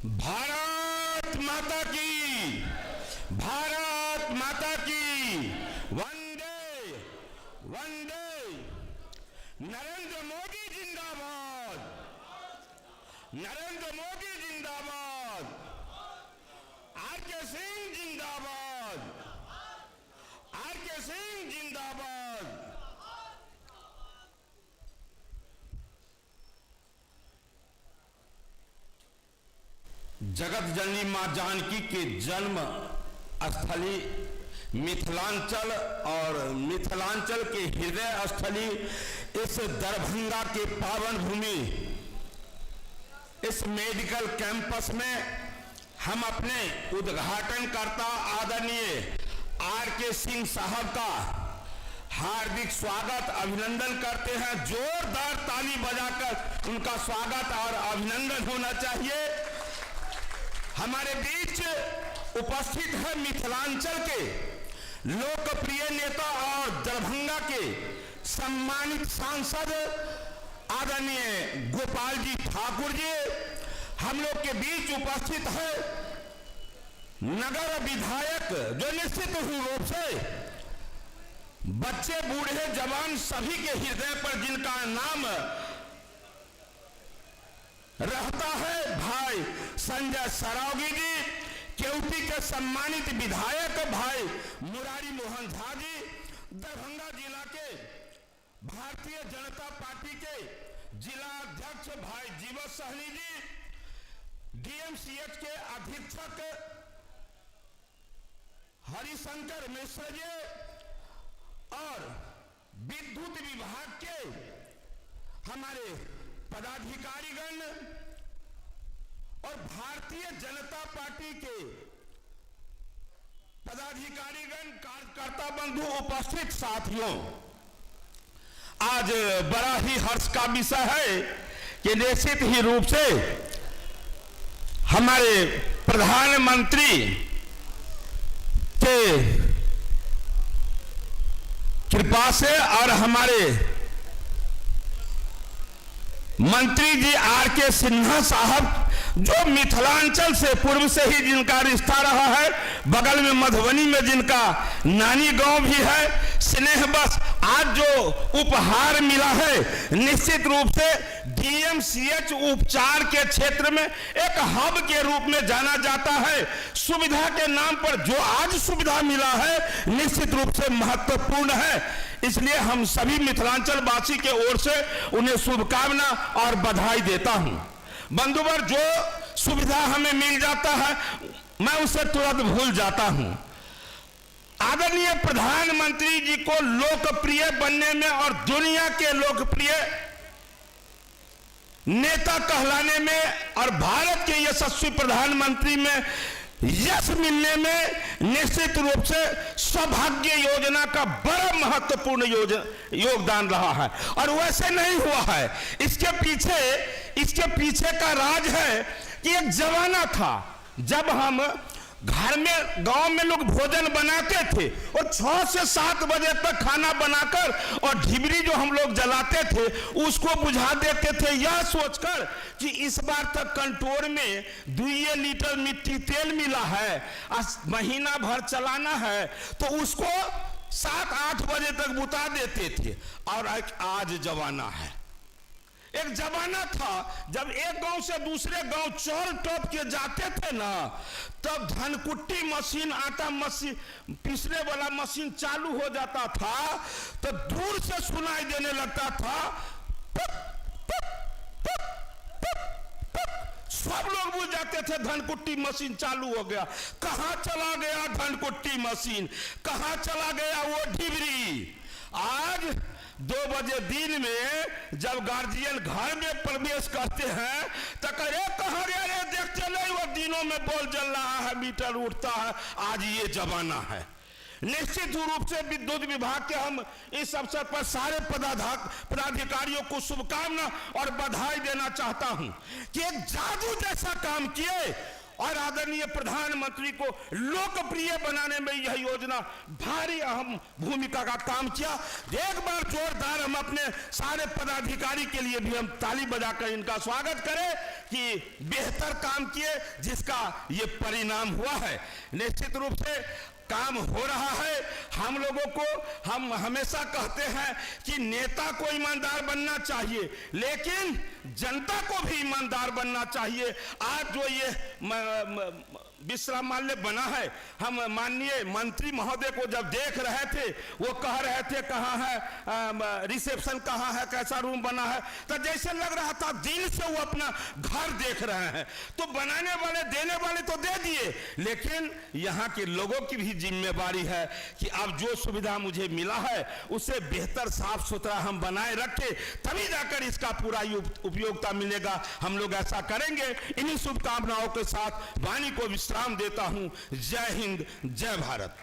भारत माता की, भारत माता की, वंदे वंदे। नरेंद्र मोदी जिंदाबाद, नरेंद्र मोदी जिंदाबाद, आर.के. सिंह जिंदाबाद, आर.के. सिंह जिंदाबाद। जगत जननी मां जानकी के जन्म स्थली मिथिलांचल और मिथिलांचल के हृदय स्थली इस दरभंगा के पावन भूमि, इस मेडिकल कैंपस में हम अपने उद्घाटनकर्ता आदरणीय आर.के. सिंह साहब का हार्दिक स्वागत अभिनंदन करते हैं। जोरदार ताली बजाकर उनका स्वागत और अभिनंदन होना चाहिए। हमारे बीच उपस्थित है मिथिलांचल के लोकप्रिय नेता और दरभंगा के सम्मानित सांसद आदरणीय गोपाल जी ठाकुर जी। हम लोग के बीच उपस्थित है नगर विधायक, जो निश्चित रूप से बच्चे बूढ़े जवान सभी के हृदय पर जिनका नाम रहता है, भाई संजय सरावगी जी। केवटी के सम्मानित विधायक भाई मुरारी मोहन झा जी। दरभंगा जिला के भारतीय जनता पार्टी के जिला अध्यक्ष भाई जीवत सहनी जी। डीएमसीएच के अधीक्षक हरिशंकर मिश्र जी और विद्युत विभाग के हमारे पदाधिकारीगण और भारतीय जनता पार्टी के पदाधिकारीगण, कार्यकर्ता बंधु, उपस्थित साथियों, आज बड़ा ही हर्ष का विषय है कि निश्चित ही रूप से हमारे प्रधानमंत्री के कृपा से और हमारे मंत्री जी आर.के. सिन्हा साहब, जो मिथिलांचल से पूर्व से ही जिनका रिश्ता रहा है, बगल में मधुबनी में जिनका नानी गांव भी है, स्नेह बस आज जो उपहार मिला है, निश्चित रूप से डीएमसीएच उपचार के क्षेत्र में एक हब के रूप में जाना जाता है। सुविधा के नाम पर जो आज सुविधा मिला है निश्चित रूप से महत्वपूर्ण है। इसलिए हम सभी मिथिलांचल वासी के ओर से उन्हें शुभकामना और बधाई देता हूं। बंधुवर, जो सुविधा हमें मिल जाता है मैं उसे तुरंत भूल जाता हूं। आदरणीय प्रधानमंत्री जी को लोकप्रिय बनने में और दुनिया के लोकप्रिय नेता कहलाने में और भारत के यशस्वी प्रधानमंत्री में यश मिलने में निश्चित रूप से सौभाग्य योजना का बड़ा महत्वपूर्ण योगदान रहा है। और वैसे नहीं हुआ है, इसके पीछे का राज है कि एक जमाना था जब हम घर में गांव में लोग भोजन बनाते थे और 6 से 7 बजे तक खाना बनाकर और ढिबरी जो हम लोग जलाते थे उसको बुझा देते थे, यह सोचकर कि इस बार तक कंट्रोल में 2 लीटर मिट्टी तेल मिला है, महीना भर चलाना है, तो उसको 7-8 बजे तक बुता देते थे। और आज जमाना है, एक जमाना था जब एक गांव से दूसरे गांव चौर टॉप के जाते थे ना, तब धनकुट्टी मशीन, आटा मशीन, पीसने वाला मशीन चालू हो जाता था तो दूर से सुनाई देने लगता था, पुप, पुप, पुप, पुप, पुप। सब लोग बुझ जाते थे धनकुट्टी मशीन चालू हो गया। कहां चला गया धनकुट्टी मशीन, कहां चला गया वो ढिबरी। आज 2 बजे दिन में जब गार्जियन घर में प्रवेश करते हैं तो कहे कहां गया रे, देखते नहीं वो दिनों में बॉल जल रहा है, मीटर उठता है। आज ये जमाना है। निश्चित रूप से विद्युत विभाग के हम इस अवसर पर सारे पदाधिकारियों को शुभकामना और बधाई देना चाहता हूं कि एक जादू जैसा काम किए और आदरणीय प्रधानमंत्री को लोकप्रिय बनाने में यह योजना भारी अहम भूमिका का काम किया। एक बार जोरदार हम अपने सारे पदाधिकारी के लिए भी हम ताली बजाकर इनका स्वागत करें कि बेहतर काम किए, जिसका ये परिणाम हुआ है। निश्चित रूप से काम हो रहा है। हम लोगों को हम हमेशा कहते हैं कि नेता को ईमानदार बनना चाहिए, लेकिन जनता को भी ईमानदार बनना चाहिए। आज जो ये विश्रामालय बना है, हम माननीय मंत्री महोदय को जब देख रहे थे, वो कह रहे थे कहाँ है रिसेप्शन, कहाँ है, कैसा रूम बना है, तो जैसे लग रहा था दिल से वो अपना घर देख रहे हैं। तो बनाने वाले देने वाले तो दे दिए, लेकिन यहाँ के लोगों की भी जिम्मेवारी है कि अब जो सुविधा मुझे मिला है उसे बेहतर साफ सुथरा हम बनाए रखें, तभी जाकर इसका पूरा उपयोगिता मिलेगा। हम लोग ऐसा करेंगे। इन्हीं शुभकामनाओं के साथ वाणी को विश्राम देता हूं। जय हिंद, जय भारत।